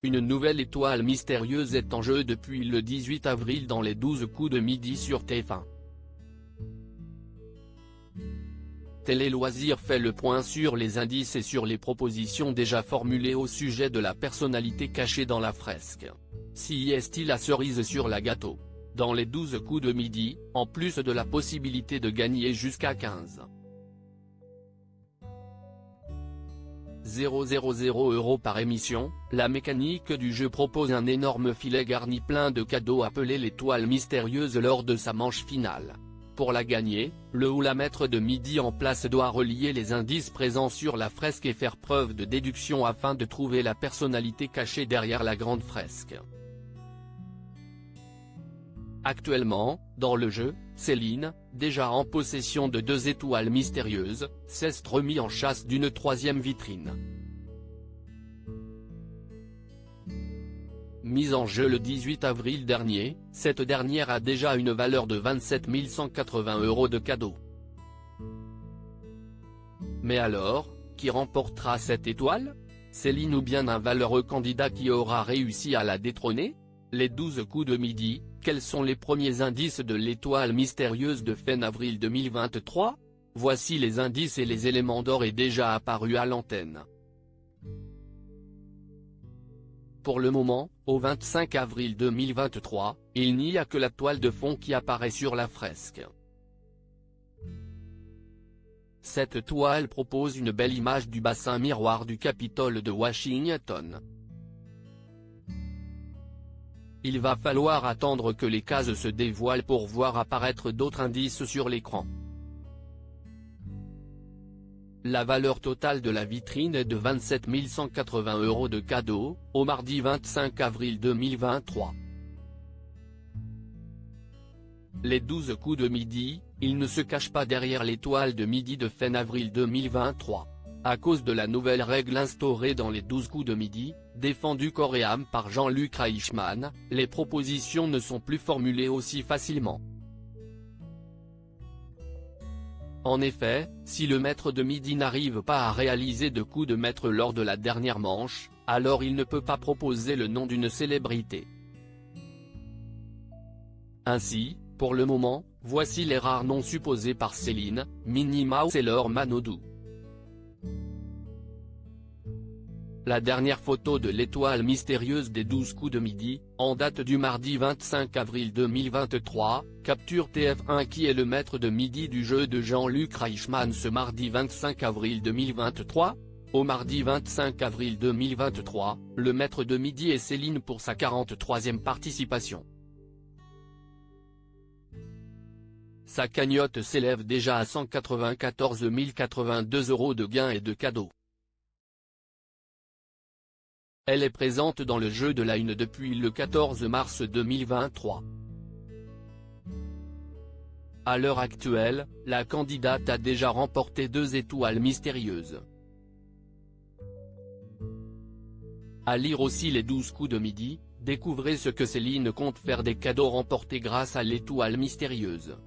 Une nouvelle étoile mystérieuse est en jeu depuis le 18 avril dans les 12 coups de midi sur TF1. Télé Loisirs fait le point sur les indices et sur les propositions déjà formulées au sujet de la personnalité cachée dans la fresque. Si est-il la cerise sur la gâteau? Dans les 12 coups de midi, en plus de la possibilité de gagner jusqu'à 15 000 € par émission, la mécanique du jeu propose un énorme filet garni plein de cadeaux appelé l'étoile mystérieuse lors de sa manche finale. Pour la gagner, le ou la maître de midi en place doit relier les indices présents sur la fresque et faire preuve de déduction afin de trouver la personnalité cachée derrière la grande fresque. Actuellement, dans le jeu, Céline, déjà en possession de 2 étoiles mystérieuses, s'est remis en chasse d'une 3e vitrine. Mise en jeu le 18 avril dernier, cette dernière a déjà une valeur de 27 180 € de cadeau. Mais alors, qui remportera cette étoile? Céline ou bien un valeureux candidat qui aura réussi à la détrôner? Les 12 coups de midi, quels sont les premiers indices de l'étoile mystérieuse de fin avril 2023? Voici les indices et les éléments d'or est déjà apparu à l'antenne. Pour le moment, au 25 avril 2023, il n'y a que la toile de fond qui apparaît sur la fresque. Cette toile propose une belle image du bassin miroir du Capitole de Washington. Il va falloir attendre que les cases se dévoilent pour voir apparaître d'autres indices sur l'écran. La valeur totale de la vitrine est de 27 180 € de cadeau, au mardi 25 avril 2023. Les 12 coups de midi, ils ne se cachent pas derrière l'étoile de midi de fin avril 2023. À cause de la nouvelle règle instaurée dans les 12 coups de midi, défendue corps et âme par Jean-Luc Reichmann, les propositions ne sont plus formulées aussi facilement. En effet, si le maître de midi n'arrive pas à réaliser de coup de maître lors de la dernière manche, alors il ne peut pas proposer le nom d'une célébrité. Ainsi, pour le moment, voici les rares noms supposés par Céline, Minnie Mouse et Laure Manodou. La dernière photo de l'étoile mystérieuse des 12 coups de midi, en date du mardi 25 avril 2023, capture TF1 qui est le maître de midi du jeu de Jean-Luc Reichmann ce mardi 25 avril 2023. Au mardi 25 avril 2023, le maître de midi est Céline pour sa 43e participation. Sa cagnotte s'élève déjà à 194 082 € de gains et de cadeaux. Elle est présente dans le jeu de la Une depuis le 14 mars 2023. À l'heure actuelle, la candidate a déjà remporté 2 étoiles mystérieuses. À lire aussi les 12 coups de midi, découvrez ce que Céline compte faire des cadeaux remportés grâce à l'étoile mystérieuse.